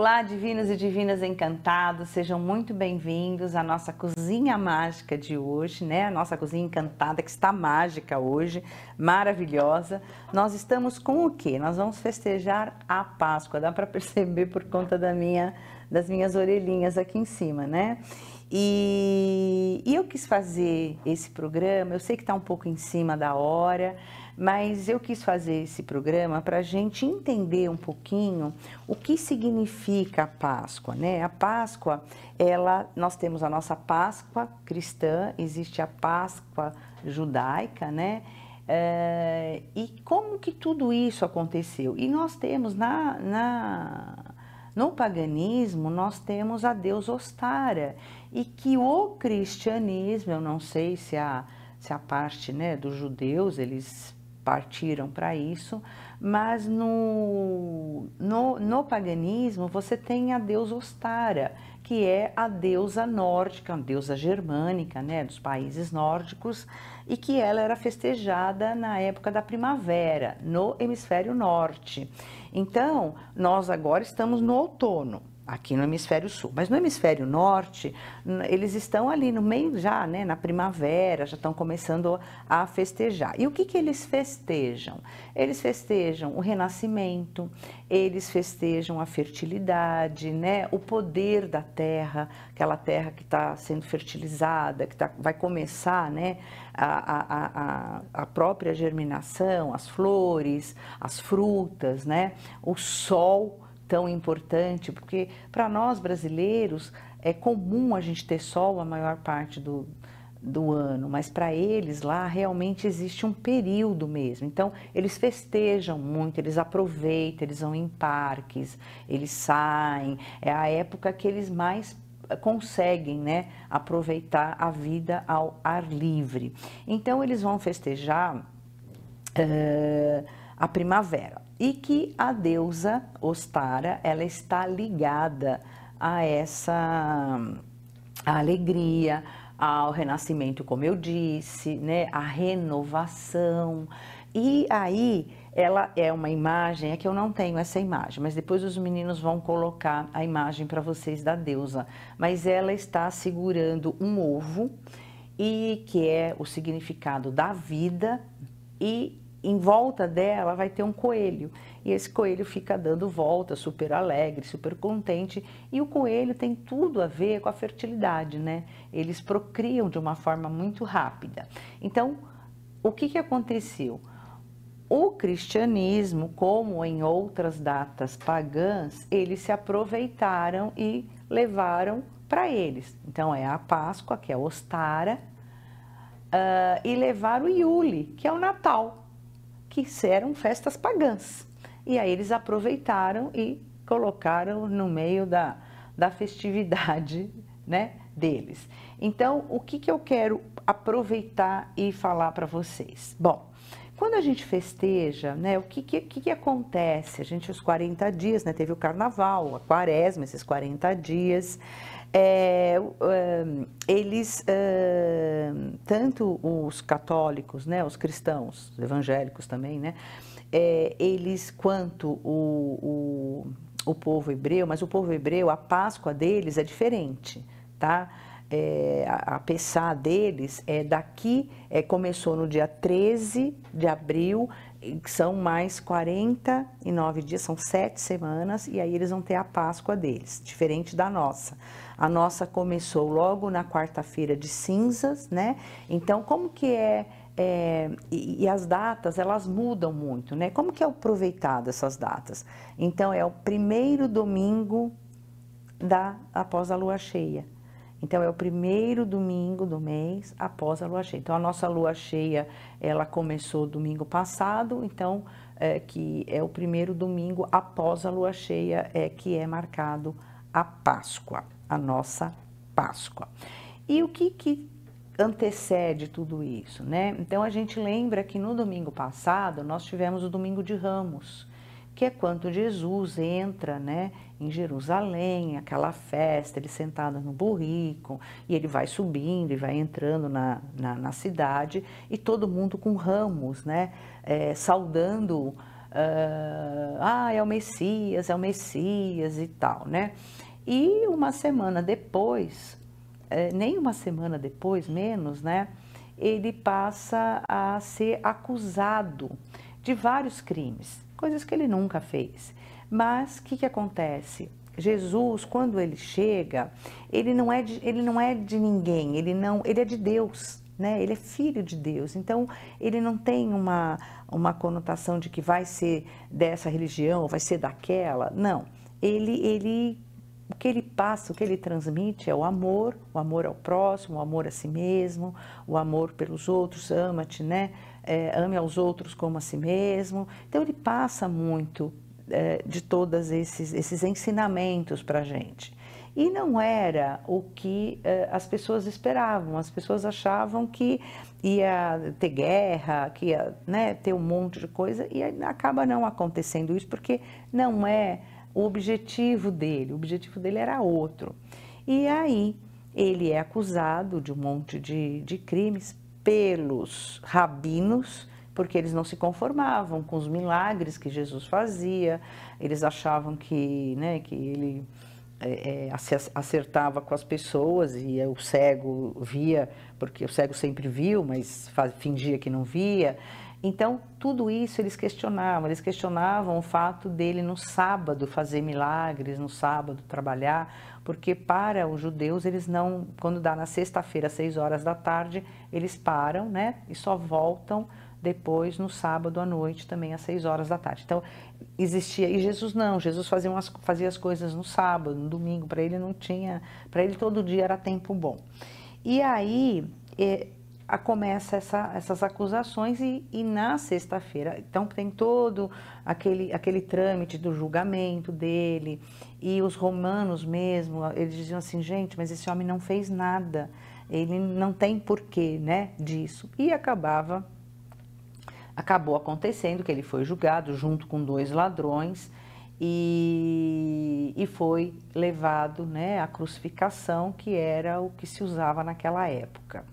Olá, divinos e divinas encantados, sejam muito bem-vindos à nossa cozinha mágica de hoje, né? A nossa cozinha encantada que está mágica hoje, maravilhosa. Nós estamos com o quê? Nós vamos festejar a Páscoa, dá para perceber por conta das minhas orelhinhas aqui em cima, né? E eu quis fazer esse programa, eu sei que está um pouco em cima da hora, mas eu quis fazer esse programa para a gente entender um pouquinho o que significa a Páscoa, né? A Páscoa, nós temos a nossa Páscoa cristã, existe a Páscoa judaica, né? E como que tudo isso aconteceu? E nós temos no paganismo, nós temos a deusa Ostara, e que o cristianismo, eu não sei se a parte, né, dos judeus, eles partiram para isso, mas no paganismo você tem a deusa Ostara, que é a deusa nórdica, a deusa germânica, né, dos países nórdicos, e que ela era festejada na época da primavera, no hemisfério norte. Então, nós agora estamos no outono, aqui no hemisfério sul, mas no hemisfério norte, eles estão ali no meio já, né, na primavera, já estão começando a festejar. E o que eles festejam? Eles festejam o renascimento, eles festejam a fertilidade, né, o poder da terra, aquela terra que está sendo fertilizada, que vai começar, né, a própria germinação, as flores, as frutas, né, o sol, tão importante, porque para nós brasileiros é comum a gente ter sol a maior parte do ano, mas para eles lá realmente existe um período mesmo. Então eles festejam muito, eles aproveitam, eles vão em parques, eles saem, é a época que eles mais conseguem, né, aproveitar a vida ao ar livre. Então eles vão festejar a primavera, e que a deusa Ostara, ela está ligada a essa alegria, ao renascimento, como eu disse, né, a renovação. E aí ela é uma imagem, é que eu não tenho essa imagem, mas depois os meninos vão colocar a imagem para vocês da deusa, mas ela está segurando um ovo, e que é o significado da vida, e em volta dela vai ter um coelho, e esse coelho fica dando volta, super alegre, super contente, e o coelho tem tudo a ver com a fertilidade, né? Eles procriam de uma forma muito rápida. Então, o que aconteceu? O cristianismo, como em outras datas pagãs, eles se aproveitaram e levaram para eles. Então, é a Páscoa, que é a Ostara, e levaram o Iule, que é o Natal, que eram festas pagãs. E aí eles aproveitaram e colocaram no meio da festividade, né, deles. Então, o que eu quero aproveitar e falar para vocês? Bom, quando a gente festeja, né, o que acontece? A gente, os 40 dias, né, teve o carnaval, a quaresma, esses 40 dias, eles, tanto os católicos, né, os cristãos, os evangélicos também, né, eles quanto o povo hebreu, mas o povo hebreu, a Páscoa deles é diferente, tá? A Pessá deles começou no dia 13 de abril, são mais 49 dias, são 7 semanas, e aí eles vão ter a Páscoa deles, diferente da nossa. A nossa começou logo na quarta-feira de cinzas, né? Então, como que e as datas, elas mudam muito, né? Como que é aproveitado essas datas? Então, é o primeiro domingo após a lua cheia. Então, é o primeiro domingo do mês após a lua cheia. Então, a nossa lua cheia, ela começou domingo passado, então, que é o primeiro domingo após a lua cheia, que é marcado a Páscoa, a nossa Páscoa. E o que antecede tudo isso, né? Então, a gente lembra que no domingo passado, nós tivemos o Domingo de Ramos, que é quando Jesus entra, né, em Jerusalém, aquela festa, ele sentado no burrico, e ele vai subindo e vai entrando na cidade, e todo mundo com ramos, né, saudando é o Messias e tal, né? E uma semana depois, nem uma semana depois, menos, né? Ele passa a ser acusado de vários crimes, coisas que ele nunca fez. Mas o que acontece? Jesus, quando ele chega, ele não é de ninguém, ele é de Deus, né? Ele é filho de Deus, então ele não tem uma conotação de que vai ser dessa religião, vai ser daquela, não. O que ele passa, o que ele transmite é o amor ao próximo, o amor a si mesmo, o amor pelos outros, ama-te, né? Ame aos outros como a si mesmo. Então ele passa muito de todos esses ensinamentos para a gente. E não era o que as pessoas esperavam, as pessoas achavam que ia ter guerra, que ia, né, ter um monte de coisa, e acaba não acontecendo isso, porque não é o objetivo dele era outro. E aí ele é acusado de um monte de crimes pelos rabinos, porque eles não se conformavam com os milagres que Jesus fazia, eles achavam que, né, que ele acertava com as pessoas e o cego via, porque o cego sempre viu, mas fingia que não via. Então, tudo isso eles questionavam o fato dele no sábado fazer milagres, no sábado trabalhar, porque para os judeus eles não, quando dá na sexta-feira, às 6 horas da tarde, eles param, né, e só voltam depois no sábado à noite, também às 6 horas da tarde. Então, existia, e Jesus não, Jesus fazia as coisas no sábado, no domingo, para ele não tinha, para ele todo dia era tempo bom. E aí começa essas acusações e na sexta-feira, então tem todo aquele trâmite do julgamento dele, e os romanos mesmo, eles diziam assim, gente, mas esse homem não fez nada, ele não tem porquê, né, disso. E acabou acontecendo que ele foi julgado junto com 2 ladrões e foi levado, né, à crucificação, que era o que se usava naquela época.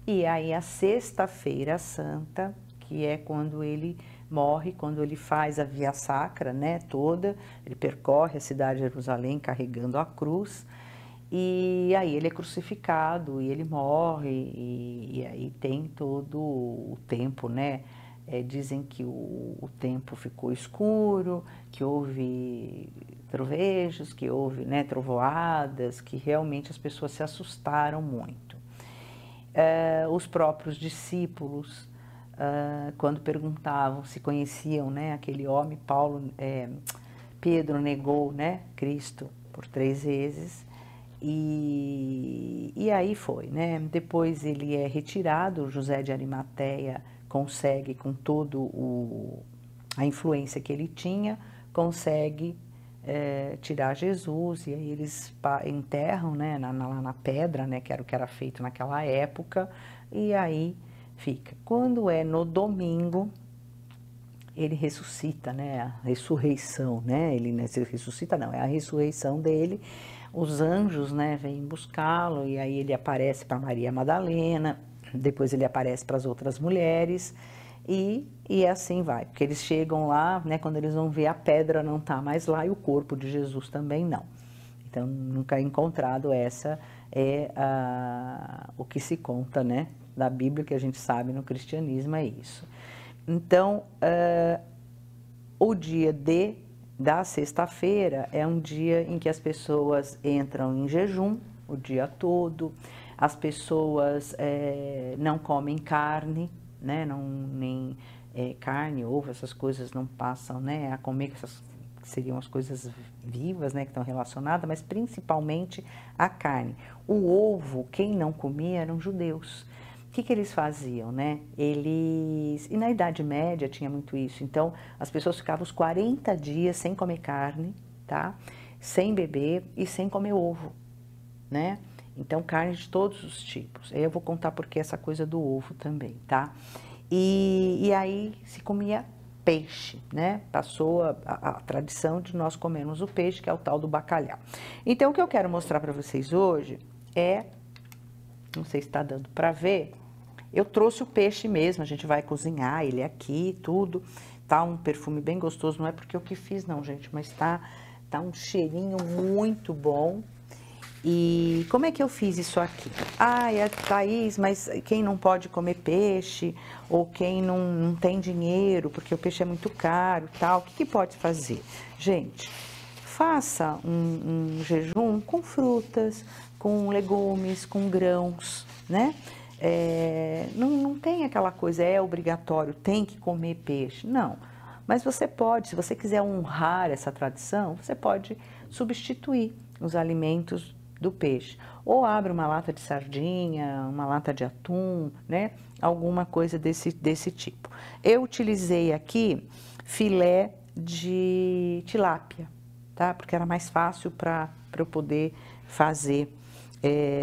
E aí a sexta-feira santa, que é quando ele morre, quando ele faz a via sacra, né, toda, ele percorre a cidade de Jerusalém carregando a cruz, e aí ele é crucificado e ele morre, e aí tem todo o tempo, né? Dizem que o tempo ficou escuro, que houve trovejos, que houve, né, trovoadas, que realmente as pessoas se assustaram muito. Os próprios discípulos, quando perguntavam se conheciam, né, aquele homem, Pedro negou, né, Cristo por 3 vezes, e aí foi, né? Depois ele é retirado, José de Arimateia consegue, com todo a influência que ele tinha, consegue tirar Jesus, e aí eles enterram, né, na pedra, né, que era o que era feito naquela época, e aí fica. Quando é no domingo, ele ressuscita, né, a ressurreição, né, ele não ressuscita não, é a ressurreição dele, os anjos, né, vêm buscá-lo, e aí ele aparece para Maria Madalena, depois ele aparece para as outras mulheres, e assim vai, porque eles chegam lá, né, quando eles vão ver a pedra não está mais lá e o corpo de Jesus também não. Então, nunca é encontrado, essa é o que se conta, né, da Bíblia, que a gente sabe no cristianismo, é isso. Então, o dia da sexta-feira é um dia em que as pessoas entram em jejum o dia todo, as pessoas não comem carne, né, nem carne, ovo, essas coisas não passam, né, a comer, essas seriam as coisas vivas, né, que estão relacionadas, mas principalmente a carne. O ovo, quem não comia eram judeus. O que eles faziam, né? E na Idade Média tinha muito isso, então as pessoas ficavam os 40 dias sem comer carne, tá? Sem beber e sem comer ovo, né? Então carne de todos os tipos. Aí eu vou contar porque essa coisa do ovo também, tá? E aí se comia peixe, né? Passou a tradição de nós comermos o peixe, que é o tal do bacalhau. Então o que eu quero mostrar para vocês hoje não sei se está dando para ver, eu trouxe o peixe mesmo, a gente vai cozinhar ele aqui, tudo. tá um perfume bem gostoso, não é porque eu que fiz não, gente, mas tá um cheirinho muito bom. E como é que eu fiz isso aqui? Thaís, mas quem não pode comer peixe, ou quem não tem dinheiro, porque o peixe é muito caro e tal, o que pode fazer? Gente, faça um jejum com frutas, com legumes, com grãos, né? Não tem aquela coisa, é obrigatório, tem que comer peixe, não. Mas você pode, se você quiser honrar essa tradição, você pode substituir os alimentos do peixe. Ou abre uma lata de sardinha, uma lata de atum, né? Alguma coisa desse tipo. Eu utilizei aqui filé de tilápia, tá? Porque era mais fácil para eu poder fazer,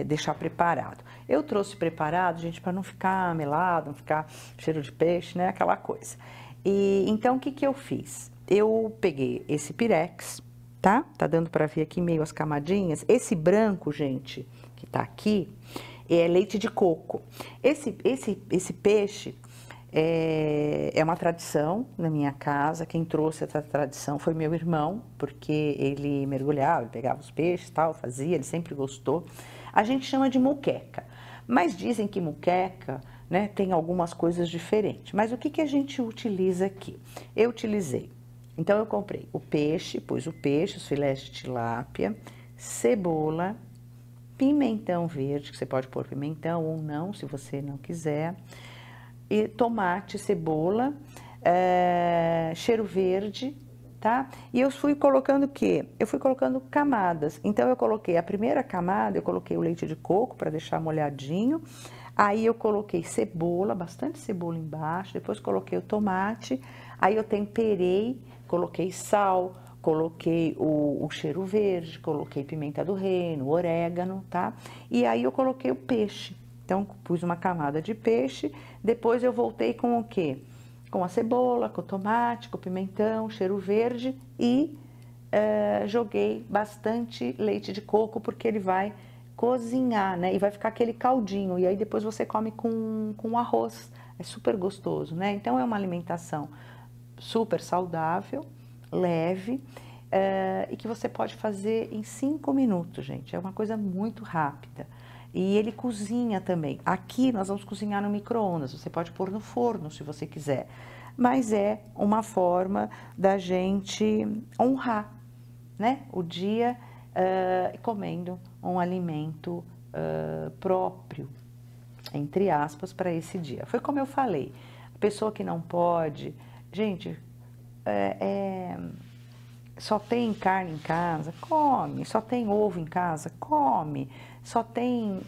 deixar preparado. Eu trouxe preparado, gente, para não ficar melado, não ficar cheiro de peixe, né? Aquela coisa. E então, o que eu fiz? Eu peguei esse pirex, tá? Tá dando para ver aqui meio as camadinhas. Esse branco, gente, que tá aqui, é leite de coco. Esse peixe é uma tradição na minha casa. Quem trouxe essa tradição foi meu irmão, porque ele mergulhava, ele pegava os peixes, tal, fazia, ele sempre gostou. A gente chama de muqueca, mas dizem que muqueca, né, tem algumas coisas diferentes. Mas o que a gente utiliza aqui? Eu utilizei. Então, eu comprei o peixe, pus o peixe, os filés de tilápia, cebola, pimentão verde, que você pode pôr pimentão ou não, se você não quiser, e tomate, cebola, cheiro verde, tá? E eu fui colocando o quê? Eu fui colocando camadas. Então, eu coloquei a primeira camada, eu coloquei o leite de coco para deixar molhadinho. Aí eu coloquei cebola, bastante cebola embaixo, depois coloquei o tomate, aí eu temperei, coloquei sal, coloquei o cheiro verde, coloquei pimenta do reino, orégano, tá? E aí eu coloquei o peixe. Então, pus uma camada de peixe, depois eu voltei com o quê? Com a cebola, com o tomate, com o pimentão, cheiro verde e joguei bastante leite de coco, porque ele vai cozinhar, né? E vai ficar aquele caldinho, e aí depois você come com arroz, é super gostoso, né? Então é uma alimentação super saudável, leve, e que você pode fazer em 5 minutos, gente, é uma coisa muito rápida. E ele cozinha também. Aqui nós vamos cozinhar no micro-ondas, você pode pôr no forno se você quiser, mas é uma forma da gente honrar, né, o dia comendo um alimento próprio, entre aspas, para esse dia. Foi como eu falei, a pessoa que não pode, gente, só tem carne em casa, come, só tem ovo em casa, come, só tem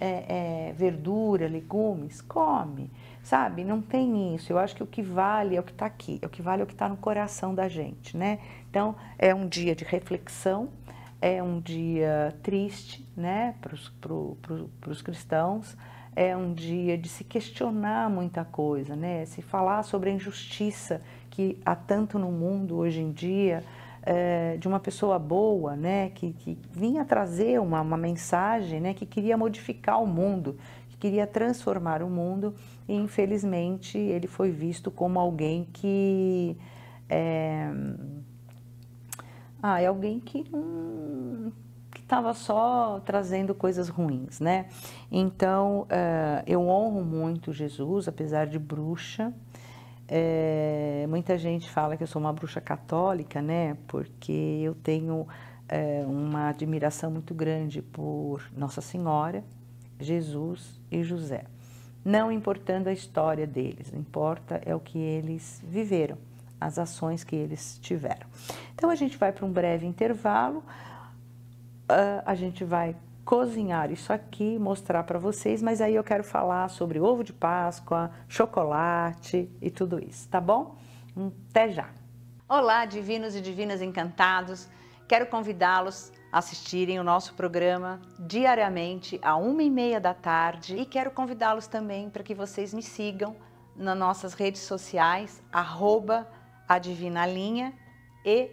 verdura, legumes, come, sabe? Não tem isso. Eu acho que o que vale é o que está aqui, o que vale é o que está no coração da gente, né? Então, é um dia de reflexão, é um dia triste, né, para os cristãos, é um dia de se questionar muita coisa, né, se falar sobre a injustiça que há tanto no mundo hoje em dia, de uma pessoa boa, né, que vinha trazer uma mensagem, né, que queria modificar o mundo, que queria transformar o mundo, e infelizmente ele foi visto como alguém que é alguém que estava só trazendo coisas ruins, né? Então, eu honro muito Jesus, apesar de bruxa. Muita gente fala que eu sou uma bruxa católica, né? Porque eu tenho uma admiração muito grande por Nossa Senhora, Jesus e José. Não importando a história deles, importa é o que eles viveram, as ações que eles tiveram. Então, a gente vai para um breve intervalo, a gente vai cozinhar isso aqui, mostrar para vocês, mas aí eu quero falar sobre ovo de Páscoa, chocolate e tudo isso, tá bom? Até já! Olá, divinos e divinas encantados! Quero convidá-los a assistirem o nosso programa diariamente, às 1h30 da tarde, e quero convidá-los também para que vocês me sigam nas nossas redes sociais, @adivinalinha e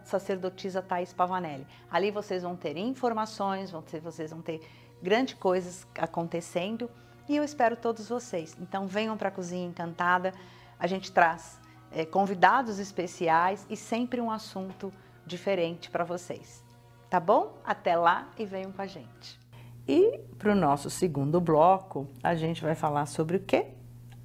@sacerdotisa Thaís Pavanelli. Ali vocês vão ter informações, vocês vão ter grandes coisas acontecendo, e eu espero todos vocês. Então venham para a Cozinha Encantada, a gente traz convidados especiais e sempre um assunto diferente para vocês. Tá bom? Até lá e venham com a gente. E para o nosso segundo bloco, a gente vai falar sobre o quê?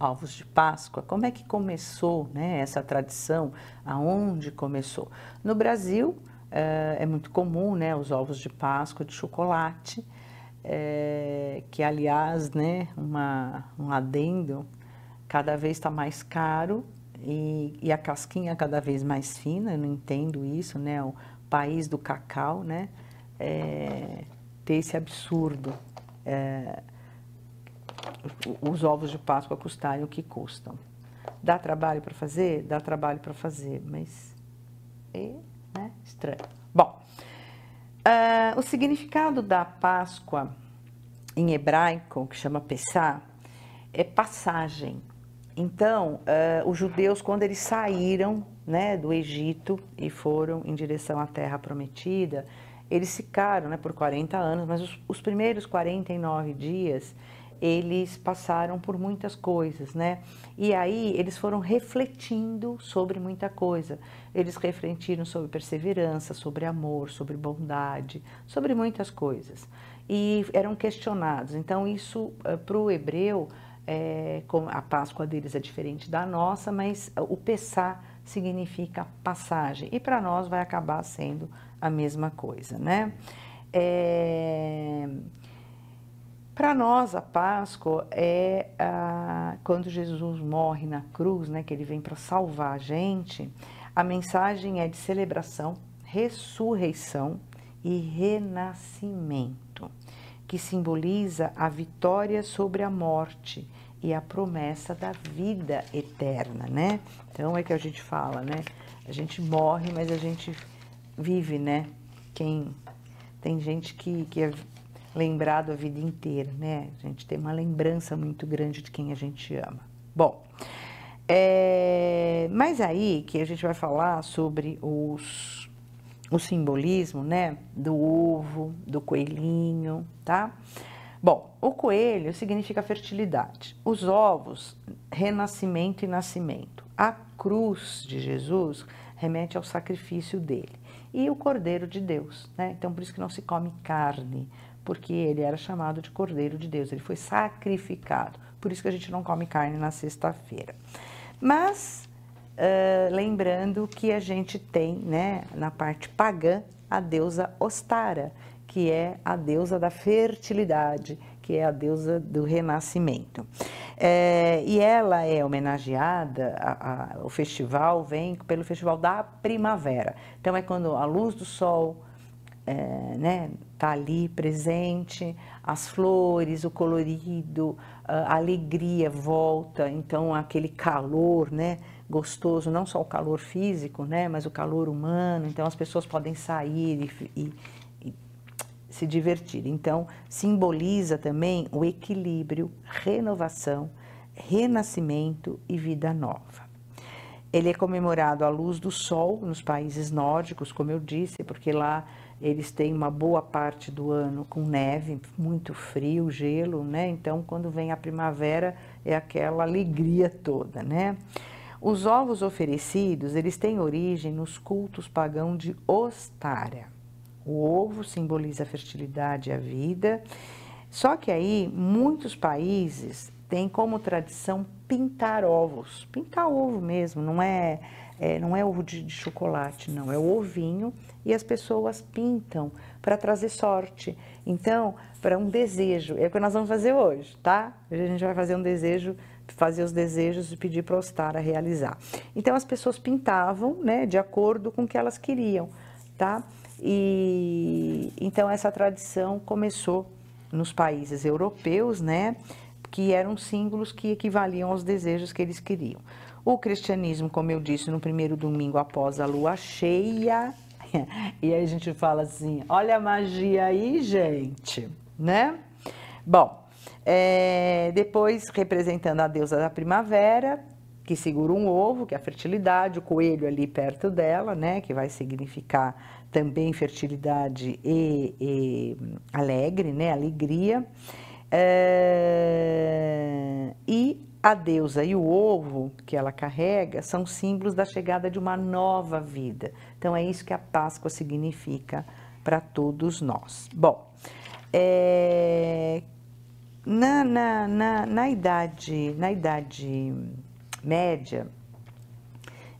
Ovos de Páscoa. Como é que começou, né, essa tradição? Aonde começou? No Brasil, é muito comum, né, os ovos de Páscoa de chocolate, que aliás, né, um adendo, cada vez está mais caro e a casquinha cada vez mais fina. Eu não entendo isso, né, o país do cacau, né, ter esse absurdo, os ovos de Páscoa custarem o que custam. Dá trabalho para fazer? Dá trabalho para fazer, mas né, estranho. Bom, o significado da Páscoa em hebraico, que chama Pessah, é passagem. Então, os judeus, quando eles saíram, né, do Egito e foram em direção à Terra Prometida, eles ficaram, né, por 40 anos, mas os primeiros 49 dias, eles passaram por muitas coisas, né? E aí eles foram refletindo sobre muita coisa. Eles refletiram sobre perseverança, sobre amor, sobre bondade, sobre muitas coisas. E eram questionados. Então isso, para o hebreu, a Páscoa deles é diferente da nossa, mas o Pessah significa passagem. E para nós vai acabar sendo a mesma coisa, né? Para nós, a Páscoa é quando Jesus morre na cruz, né, que ele vem para salvar a gente. A mensagem é de celebração, ressurreição e renascimento, que simboliza a vitória sobre a morte e a promessa da vida eterna, né? Então é que a gente fala, né? A gente morre, mas a gente vive, né? Tem gente que é lembrado a vida inteira, né? A gente tem uma lembrança muito grande de quem a gente ama. Bom, mas aí que a gente vai falar sobre o simbolismo, né? Do ovo, do coelhinho, tá? Bom, o coelho significa fertilidade. Os ovos, renascimento e nascimento. A cruz de Jesus remete ao sacrifício dele. E o Cordeiro de Deus, né? Então, por isso que não se come carne, porque ele era chamado de Cordeiro de Deus, ele foi sacrificado. Por isso que a gente não come carne na sexta-feira. Mas, lembrando que a gente tem, né, na parte pagã, a deusa Ostara, que é a deusa da fertilidade, que é a deusa do renascimento. E ela é homenageada, o festival vem pelo festival da primavera. Então é quando a luz do sol né, tá ali presente, as flores, o colorido, a alegria volta, então aquele calor, né, gostoso, não só o calor físico, né, mas o calor humano. Então as pessoas podem sair e se divertir. Então simboliza também o equilíbrio, renovação, renascimento e vida nova. Ele é comemorado à luz do sol nos países nórdicos, como eu disse, porque lá eles têm uma boa parte do ano com neve, muito frio, gelo, né? Então, quando vem a primavera, é aquela alegria toda, né? Os ovos oferecidos, eles têm origem nos cultos pagãos de Ostara. O ovo simboliza a fertilidade e a vida. Só que aí, muitos países têm como tradição pintar ovos. Pintar ovo mesmo, não é ovo de chocolate, não. É o ovinho e as pessoas pintam para trazer sorte. Então, para um desejo. É o que nós vamos fazer hoje, tá? Hoje a gente vai fazer um desejo, fazer os desejos e pedir para Ostara realizar. Então, as pessoas pintavam, né, de acordo com o que elas queriam, tá? E então essa tradição começou nos países europeus, né, que eram símbolos que equivaliam aos desejos que eles queriam. O cristianismo, como eu disse, no primeiro domingo após a lua cheia, e aí a gente fala assim, olha a magia aí, gente, né? Bom, depois representando a deusa da primavera, que segura um ovo, que é a fertilidade, o coelho ali perto dela, né, que vai significar também fertilidade e alegre, né, alegria. E a deusa e o ovo que ela carrega são símbolos da chegada de uma nova vida. Então é isso que a Páscoa significa para todos nós. Bom, na idade média,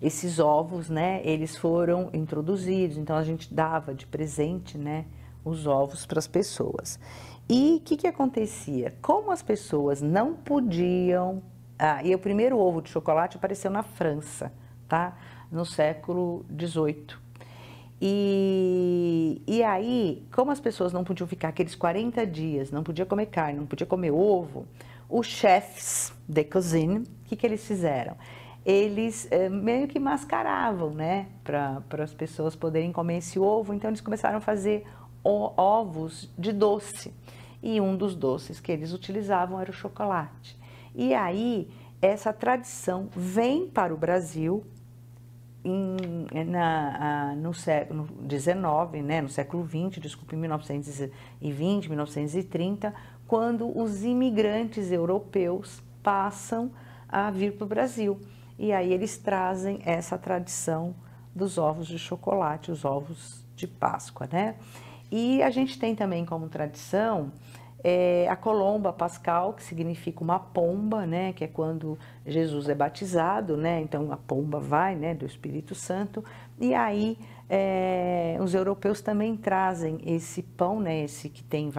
esses ovos, né, eles foram introduzidos, então a gente dava de presente, né, os ovos para as pessoas. E o que acontecia? Como as pessoas não podiam... e o primeiro ovo de chocolate apareceu na França, tá? No século XVIII. E aí, como as pessoas não podiam ficar aqueles 40 dias, não podia comer carne, não podia comer ovo, os chefs de cuisine, o que eles fizeram? Eles meio que mascaravam, né, para as pessoas poderem comer esse ovo. Então eles começaram a fazer ovos de doce, e um dos doces que eles utilizavam era o chocolate. E aí essa tradição vem para o Brasil no século XIX, né, no século XX, desculpe, 1920, 1930, quando os imigrantes europeus passam a vir para o Brasil. E aí eles trazem essa tradição dos ovos de chocolate, os ovos de Páscoa, né? E a gente tem também como tradição a colomba pascal, que significa uma pomba, né? Que é quando Jesus é batizado, né? Então a pomba vai, né? Do Espírito Santo. E aí os europeus também trazem esse pão, né? Esse que tem,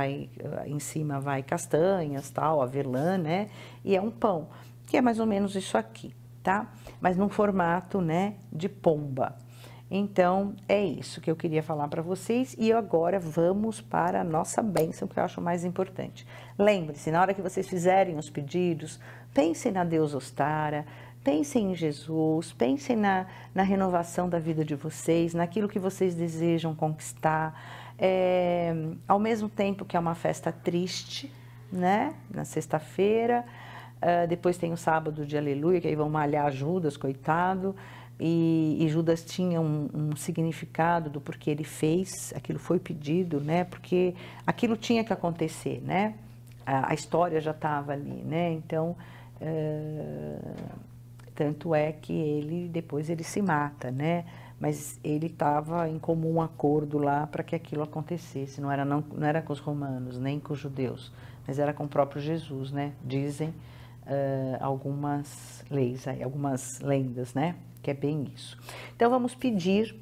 em cima vai castanhas, tal, avelã, né? E é um pão, que é mais ou menos isso aqui, tá? Mas num formato, né, de pomba. Então, é isso que eu queria falar para vocês, e agora vamos para a nossa bênção, que eu acho mais importante. Lembre-se, na hora que vocês fizerem os pedidos, pensem na deusa Ostara, pensem em Jesus, pensem na renovação da vida de vocês, naquilo que vocês desejam conquistar, ao mesmo tempo que é uma festa triste, né, na sexta-feira. Depois tem o sábado de aleluia, que aí vão malhar Judas, coitado, e Judas tinha um significado do porquê ele fez, aquilo foi pedido, né, porque aquilo tinha que acontecer, né, a história já estava ali, né, então, tanto é que depois ele se mata, né, mas ele estava em comum acordo lá para que aquilo acontecesse, não era com os romanos, nem com os judeus, mas era com o próprio Jesus, né, dizem algumas leis, algumas lendas, né? Que é bem isso. Então vamos pedir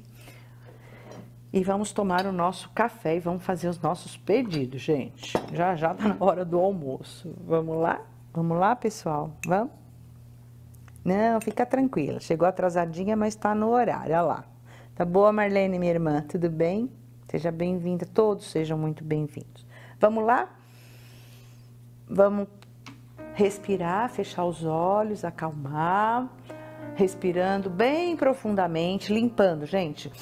e vamos tomar o nosso café e vamos fazer os nossos pedidos, gente. Já já tá na hora do almoço. Vamos lá? Vamos lá, pessoal? Vamos? Não, fica tranquila. Chegou atrasadinha, mas tá no horário. Olha lá. Tá boa, Marlene, minha irmã? Tudo bem? Seja bem-vinda. Todos sejam muito bem-vindos. Vamos lá? Vamos respirar, fechar os olhos, acalmar, respirando bem profundamente, limpando, gente.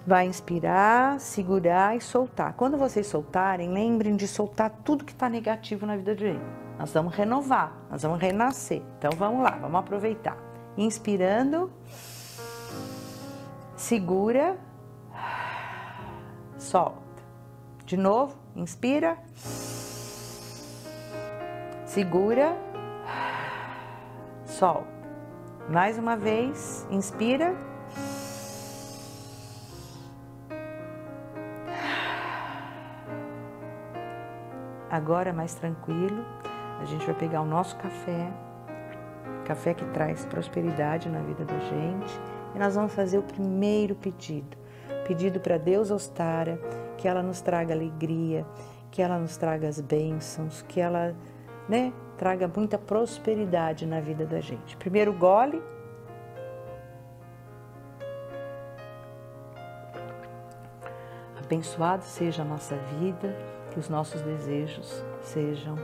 Vai inspirar, segurar e soltar. Quando vocês soltarem, lembrem de soltar tudo que está negativo na vida de gente. Nós vamos renovar, nós vamos renascer. Então vamos lá, vamos aproveitar. Inspirando, segura, solta. De novo, inspira. Segura, solta. Mais uma vez, inspira. Agora mais tranquilo, a gente vai pegar o nosso café, café que traz prosperidade na vida da gente, e nós vamos fazer o primeiro pedido para deusa Ostara, que ela nos traga alegria, que ela nos traga as bênçãos, que ela, né, traga muita prosperidade na vida da gente. Primeiro gole. Abençoado seja a nossa vida, que os nossos desejos sejam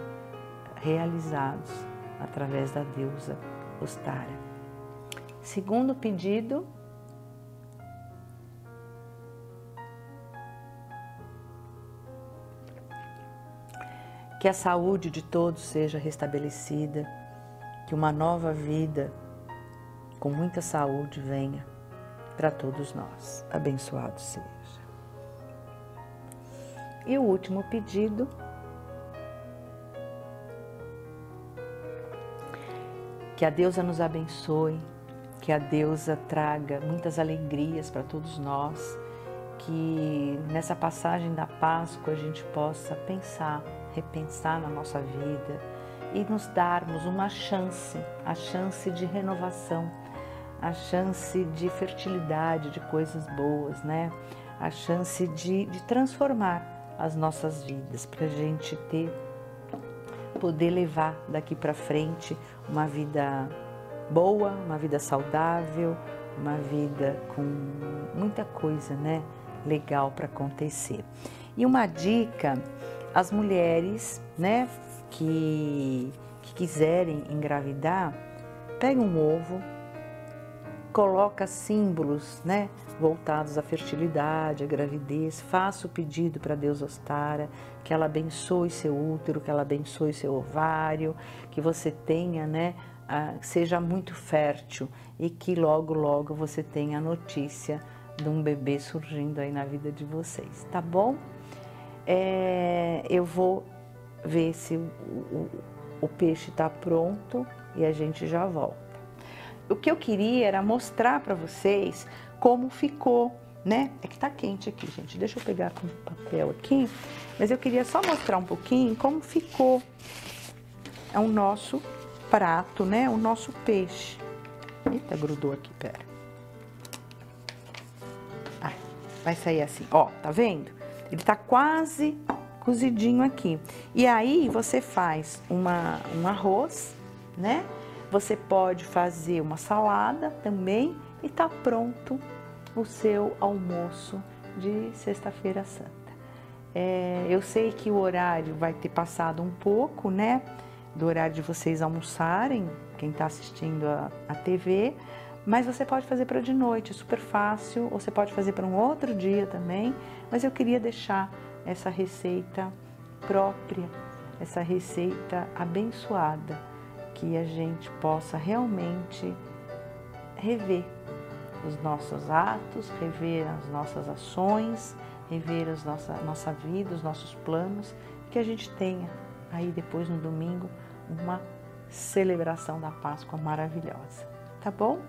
realizados através da deusa Ostara. Segundo pedido. Que a saúde de todos seja restabelecida, que uma nova vida com muita saúde venha para todos nós. Abençoado seja. E o último pedido, Que a deusa nos abençoe, que a deusa traga muitas alegrias para todos nós, que nessa passagem da Páscoa a gente possa pensar, repensar na nossa vida e nos darmos uma chance, a chance de renovação, a chance de fertilidade, de coisas boas, né? A chance de transformar as nossas vidas, para a gente poder levar daqui para frente uma vida boa, uma vida saudável, uma vida com muita coisa, né, legal para acontecer. E uma dica, as mulheres, né, que quiserem engravidar, pega um ovo, coloca símbolos, né, voltados à fertilidade, à gravidez, faça o pedido para a deusa Ostara, que ela abençoe seu útero, que ela abençoe seu ovário, que você tenha, né, seja muito fértil e que logo, logo você tenha a notícia de um bebê surgindo aí na vida de vocês, tá bom? Eu vou ver se o peixe está pronto e a gente já volta. O que eu queria era mostrar para vocês como ficou, né? É que tá quente aqui, gente. Deixa eu pegar com papel aqui. Mas eu queria só mostrar um pouquinho como ficou o nosso prato, né? O nosso peixe. Eita, grudou aqui, pera. Vai sair assim, ó, tá vendo? Ele tá quase cozidinho aqui. E aí você faz um arroz, né? Você pode fazer uma salada também e tá pronto o seu almoço de Sexta-feira Santa. Eu sei que o horário vai ter passado um pouco, né? Do horário de vocês almoçarem, quem tá assistindo a TV, mas você pode fazer para de noite, é super fácil, ou você pode fazer para um outro dia também, mas eu queria deixar essa receita própria, essa receita abençoada, que a gente possa realmente rever os nossos atos, rever as nossas ações, rever a nossa vida, os nossos planos, que a gente tenha aí depois no domingo uma celebração da Páscoa maravilhosa, tá bom?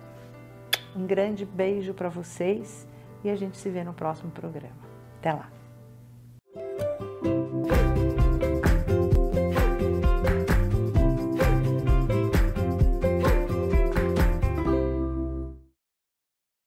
Um grande beijo para vocês e a gente se vê no próximo programa. Até lá!